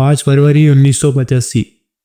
5 फरवरी 1985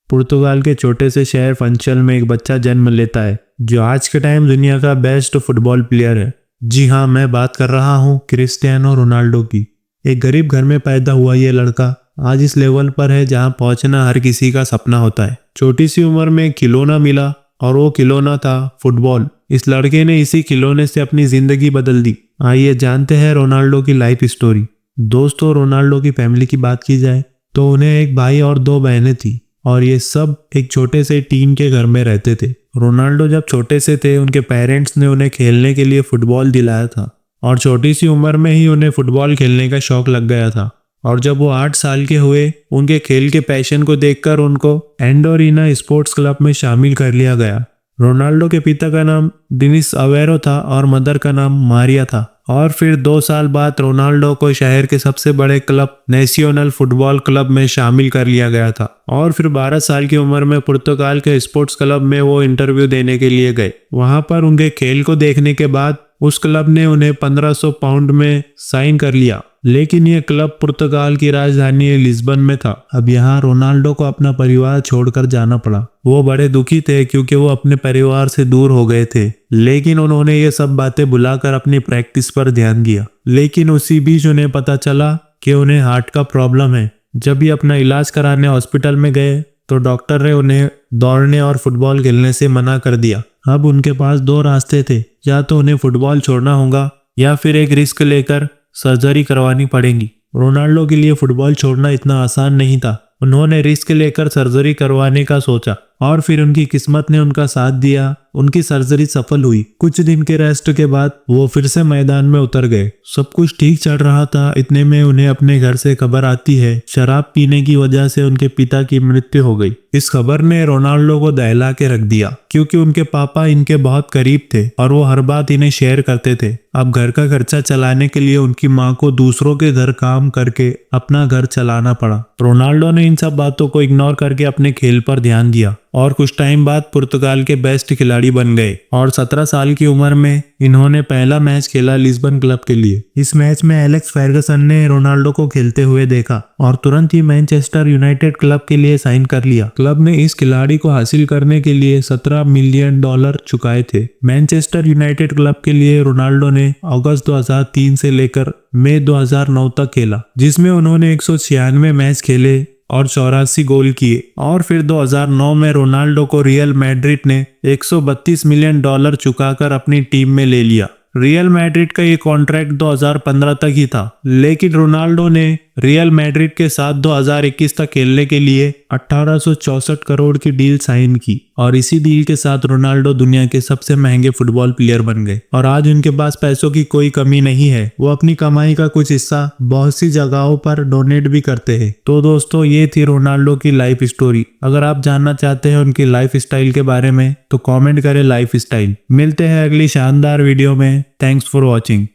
पुर्तगाल के छोटे से शहर फंचल में एक बच्चा जन्म लेता है जो आज के टाइम दुनिया का बेस्ट फुटबॉल प्लेयर है। जी हाँ, मैं बात कर रहा हूँ क्रिस्टियानो रोनाल्डो की। एक गरीब घर में पैदा हुआ ये लड़का आज इस लेवल पर है जहाँ पहुँचना हर किसी का सपना होता है। छोटी सी उम्र में खिलौना मिला और वो खिलौना था फुटबॉल। इस लड़के ने इसी खिलौने से अपनी जिंदगी बदल दी। आइए जानते हैं रोनाल्डो की लाइफ स्टोरी। दोस्तों, रोनाल्डो की फैमिली की बात की जाए तो उन्हें एक भाई और 2 बहनें थी और ये सब एक छोटे से टीन के घर में रहते थे। रोनाल्डो जब छोटे से थे उनके पेरेंट्स ने उन्हें खेलने के लिए फुटबॉल दिलाया था और छोटी सी उम्र में ही उन्हें फुटबॉल खेलने का शौक लग गया था। और जब वो 8 साल के हुए उनके खेल के पैशन को देखकर उनको एंडोरिना स्पोर्ट्स क्लब में शामिल कर लिया गया। रोनाल्डो के पिता का नाम डेनिस अवेरो था और मदर का नाम मारिया था। और फिर 2 साल बाद रोनाल्डो को शहर के सबसे बड़े क्लब नेशनल फुटबॉल क्लब में शामिल कर लिया गया था। और फिर 12 साल की उम्र में पुर्तगाल के स्पोर्ट्स क्लब में वो इंटरव्यू देने के लिए गए। वहां पर उनके खेल को देखने के बाद उस क्लब ने उन्हें 1500 पाउंड में साइन कर लिया, लेकिन ये क्लब पुर्तगाल की राजधानी लिस्बन में था। अब यहाँ रोनाल्डो को अपना परिवार छोड़कर जाना पड़ा। वो बड़े दुखी थे क्योंकि वो अपने परिवार से दूर हो गए थे, लेकिन उन्होंने ये सब बातें भुलाकर अपनी प्रैक्टिस पर ध्यान दिया। लेकिन उसी बीच उन्हें पता चला कि उन्हें हार्ट का प्रॉब्लम है। जब ये अपना इलाज कराने हॉस्पिटल में गए तो डॉक्टर ने उन्हें दौड़ने और फुटबॉल खेलने से मना कर दिया। अब उनके पास 2 रास्ते थे, या तो उन्हें फुटबॉल छोड़ना होगा या फिर एक रिस्क लेकर सर्जरी करवानी पड़ेगी। रोनाल्डो के लिए फुटबॉल छोड़ना इतना आसान नहीं था। उन्होंने रिस्क लेकर सर्जरी करवाने का सोचा और फिर उनकी किस्मत ने उनका साथ दिया। उनकी सर्जरी सफल हुई। कुछ दिन के रेस्ट के बाद वो फिर से मैदान में उतर गए। सब कुछ ठीक चल रहा था, इतने में उन्हें अपने घर से खबर आती है शराब पीने की वजह से उनके पिता की मृत्यु हो गई। इस खबर ने रोनाल्डो को दहला के रख दिया क्योंकि उनके पापा इनके बहुत करीब थे और वो हर बात इन्हें शेयर करते थे। अब घर का खर्चा चलाने के लिए उनकी माँ को दूसरों के घर काम करके अपना घर चलाना पड़ा। रोनाल्डो ने इन सब बातों को इग्नोर करके अपने खेल पर ध्यान दिया और कुछ टाइम बाद पुर्तगाल के बेस्ट खिलाड़ी बन गए। और 17 साल की उम्र में इन्होंने पहला मैच खेला लिस्बन क्लब के लिए। इस मैच में एलेक्स फर्गसन ने रोनाल्डो को खेलते हुए देखा और तुरंत ही मैनचेस्टर यूनाइटेड क्लब के लिए साइन कर लिया। क्लब ने इस खिलाड़ी को हासिल करने के लिए $17 मिलियन चुकाए थे। मैनचेस्टर यूनाइटेड क्लब के लिए रोनाल्डो ने अगस्त 2003 से लेकर मई 2009 तक खेला, जिसमें उन्होंने 196 मैच खेले और 84 गोल किए। और फिर 2009 में रोनाल्डो को रियल मैड्रिड ने $132 मिलियन चुकाकर अपनी टीम में ले लिया। रियल मैड्रिड का ये कॉन्ट्रैक्ट 2015 तक ही था, लेकिन रोनाल्डो ने रियल मैड्रिड के साथ 2021 तक खेलने के लिए 1864 करोड़ की डील साइन की और इसी डील के साथ रोनाल्डो दुनिया के सबसे महंगे फुटबॉल प्लेयर बन गए। और आज उनके पास पैसों की कोई कमी नहीं है। वो अपनी कमाई का कुछ हिस्सा बहुत सी जगहों पर डोनेट भी करते हैं। तो दोस्तों, ये थी रोनाल्डो की लाइफ स्टोरी। अगर आप जानना चाहते हैं उनकी लाइफ स्टाइल के बारे में तो कमेंट करें लाइफ स्टाइल। मिलते हैं अगली शानदार वीडियो में। Thanks for watching.